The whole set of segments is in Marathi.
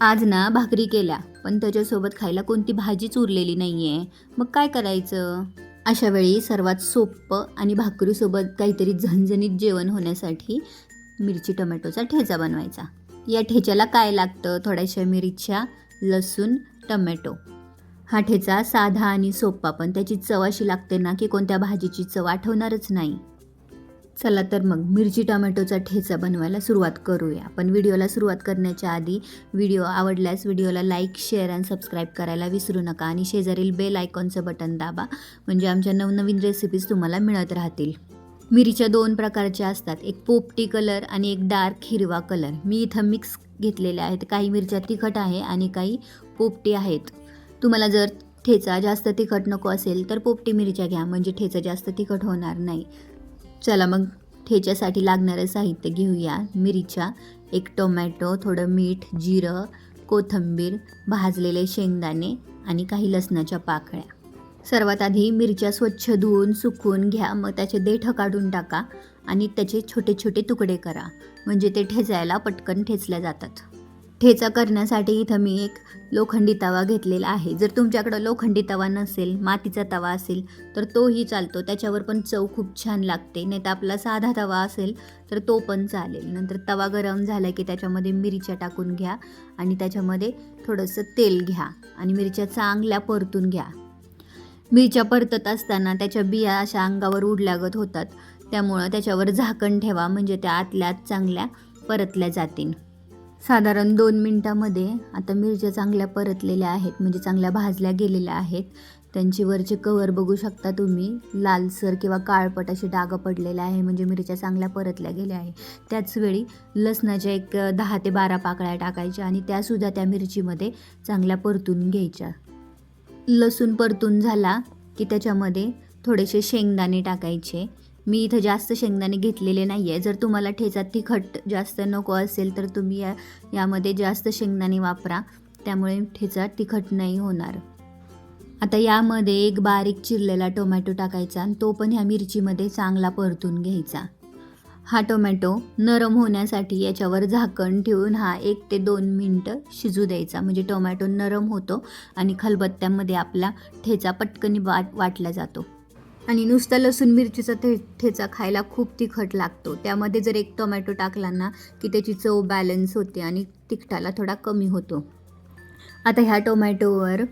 आज ना भाकरी केल्या, पण त्याच्यासोबत खायला कोणती भाजीच उरलेली नाही आहे. मग काय करायचं? अशा वेळी सर्वात सोपं आणि भाकरीसोबत काहीतरी झणझणीत जेवण होण्यासाठी मिरची टोमॅटोचा ठेचा बनवायचा. या ठेच्याला काय लागतं? थोड्याशा मिरच्या, लसूण, टोमॅटो. हा ठेचा साधा आणि सोपा, पण त्याची चव अशी लागते ना की कोणत्या भाजीची चव आठवणारच नाही. चला तर मग मिरची टोमॅटोचा ठेचा बनवायला सुरुवात करूया. पण व्हिडिओला सुरुवात करण्याच्या आधी व्हिडिओ आवडल्यास व्हिडिओला लाईक, शेअर आणि सबस्क्राईब करायला विसरू नका आणि शेजारील बेल आयकॉनचं बटन दाबा, म्हणजे आमच्या नवनवीन रेसिपीज तुम्हाला मिळत राहतील. मिरच्या 2 प्रकारच्या असतात, एक पोपटी कलर आणि एक डार्क हिरवा कलर. मी इथं मिक्स घेतलेल्या आहेत. काही मिरच्या तिखट आहे आणि काही पोपटी आहेत. तुम्हाला जर ठेचा जास्त तिखट नको असेल तर पोपटी मिरच्या घ्या, म्हणजे ठेचा जास्त तिखट होणार नाही. चला मग ठेच्यासाठी लागणारं साहित्य घेऊया. मिरच्या, एक टोमॅटो, थोडं मीठ, जिरं, कोथिंबीर, भाजलेले शेंगदाणे आणि काही लसणाच्या पाकळ्या. सर्वात आधी मिरच्या स्वच्छ धुवून सुकवून घ्या. मग त्याचे देठं काढून टाका आणि त्याचे छोटे छोटे तुकडे करा, म्हणजे ते ठेचायला पटकन ठेचल्या जातात. ठेचा करण्यासाठी इथं मी एक लोखंडी तवा घेतलेला आहे. जर तुमच्याकडं लोखंडी तवा नसेल, मातीचा तवा असेल तर तोही चालतो. त्याच्यावर पण चव खूप छान लागते. नाही तर आपला साधा तवा असेल तर तो पण चालेल. नंतर तवा गरम झाला की त्याच्यामध्ये मिरच्या टाकून घ्या आणि त्याच्यामध्ये थोडंसं तेल घ्या आणि मिरच्या चांगल्या परतून घ्या. मिरच्या परतत असताना त्याच्या बिया अशा अंगावर उडल्यागत होतात, त्यामुळं त्याच्यावर झाकण ठेवा, म्हणजे त्या आतल्या चांगल्या परतल्या जातील. साधारण 2 मिनटामध्ये आता मिरच्या चांगल्या परतलेल्या आहेत, म्हणजे चांगल्या भाजल्या गेलेल्या आहेत. त्यांची वरचे कवर बघू शकता तुम्ही, लालसर किंवा काळपट असे डाग पडलेले आहे, म्हणजे मिरच्या चांगल्या परतल्या गेल्या आहे. त्याचवेळी लसणाच्या एक 10 ते 12 पाकळ्या टाकायच्या आणि त्यासुद्धा त्या मिरचीमध्ये चांगल्या परतून घ्यायच्या. लसूण परतून झाला की त्याच्यामध्ये थोडेसे शेंगदाणे टाकायचे. मी इथं जास्त शेंगदाणे घेतलेले नाही आहे. जर तुम्हाला ठेचा तिखट जास्त नको असेल तर तुम्ही यामध्ये जास्त शेंगदाणे वापरा, त्यामुळे ठेचा तिखट नाही होणार. आता यामध्ये एक बारीक चिरलेला टोमॅटो टाकायचा आणि तो पण ह्या मिरचीमध्ये चांगला परतून घ्यायचा. हा टोमॅटो नरम होण्यासाठी याच्यावर झाकण ठेवून 1 ते 2 मिनटं शिजू द्यायचा, म्हणजे टोमॅटो नरम होतो आणि खलबत्त्यामध्ये आपला ठेचा पटकन वाटला जातो. आणि नुसता लसूण मिरचीचा ठेचा खायला खूप तिखट लागतो. त्यामध्ये जर एक टोमॅटो टाकला ना की त्याची चव बॅलन्स होते आणि तिखटाला थोडा कमी होतो. आता ह्या टोमॅटोवर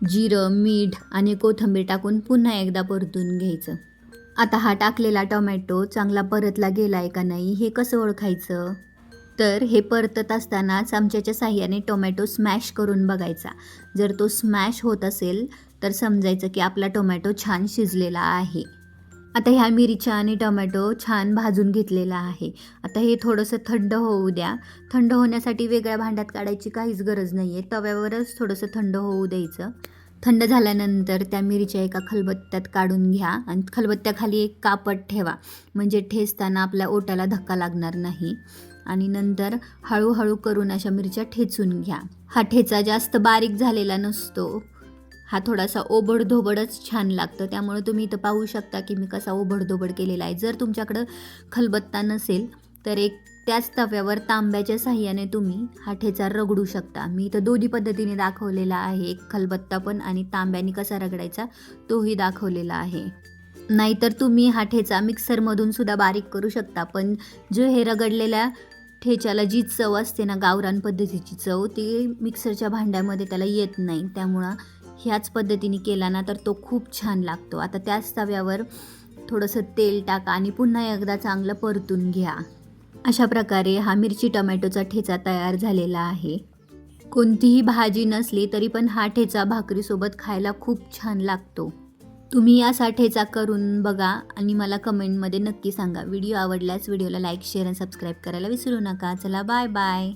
जिरं, मीठ आणि कोथिंबीर टाकून पुन्हा एकदा परतून घ्यायचं. आता हा टाकलेला टोमॅटो चांगला परतला गेला आहे का नाही हे कसं ओळखायचं? तर हे परतत असताना चमच्याच्या साहाय्याने टोमॅटो स्मॅश करून बघायचा. जर तो स्मॅश होत असेल तर समजायचं की आपला टोमॅटो छान शिजलेला आहे. आता ह्या मिरच्या आणि टोमॅटो छान भाजून घेतलेला आहे. आता हे थोडंसं थंड होऊ द्या. थंड होण्यासाठी वेगळ्या भांड्यात काढायची काहीच गरज नाही आहे. तव्यावरच थोडंसं थंड होऊ द्यायचं. थंड झाल्यानंतर त्या मिरच्या एका खलबत्त्यात काढून घ्या आणि खलबत्त्याखाली एक कापड ठेवा, म्हणजे ठेचताना आपल्या ओठाला धक्का लागणार नाही. आणि नंतर हळूहळू करून अशा मिरच्या ठेचून घ्या. हा ठेचा जास्त बारीक झालेला नसतो. हा थोडासा ओबडधोबडच छान लागतं, त्यामुळे तुम्ही इथं पाहू शकता की मी कसा ओबडधोबड केलेला आहे. जर तुमच्याकडं खलबत्ता नसेल तर एक त्याच तव्यावर तांब्याच्या साहाय्याने तुम्ही हा ठेचा रगडू शकता. मी इथं दोन्ही पद्धतीने दाखवलेला आहे, एक खलबत्ता पण आणि तांब्याने कसा रगडायचा तोही दाखवलेला आहे. नाहीतर तुम्ही हा ठेचा मिक्सरमधून सुद्धा बारीक करू शकता, पण जो हे रगडलेल्या ठेच्याला जी चव असते ना, गावरान पद्धतीची चव, ती मिक्सरच्या भांड्यामध्ये त्याला येत नाही. त्यामुळं ह्याच पद्धतीने केला ना तर तो खूप छान लागतो. आता त्याच तव्यावर थोडंसं तेल टाका आणि पुन्हा एकदा चांगलं परतून घ्या. अशा प्रकारे हा मिरची टोमॅटोचा ठेचा तयार झालेला आहे. कोणतीही भाजी नसली तरी पण हा ठेचा भाकरीसोबत खायला खूप छान लागतो. तुम्ही असा ठेचा करून बघा आणि मला कमेंटमध्ये नक्की सांगा. व्हिडिओ आवडल्यास व्हिडिओला लाईक, शेअर आणि सबस्क्राईब करायला विसरू नका. चला बाय बाय.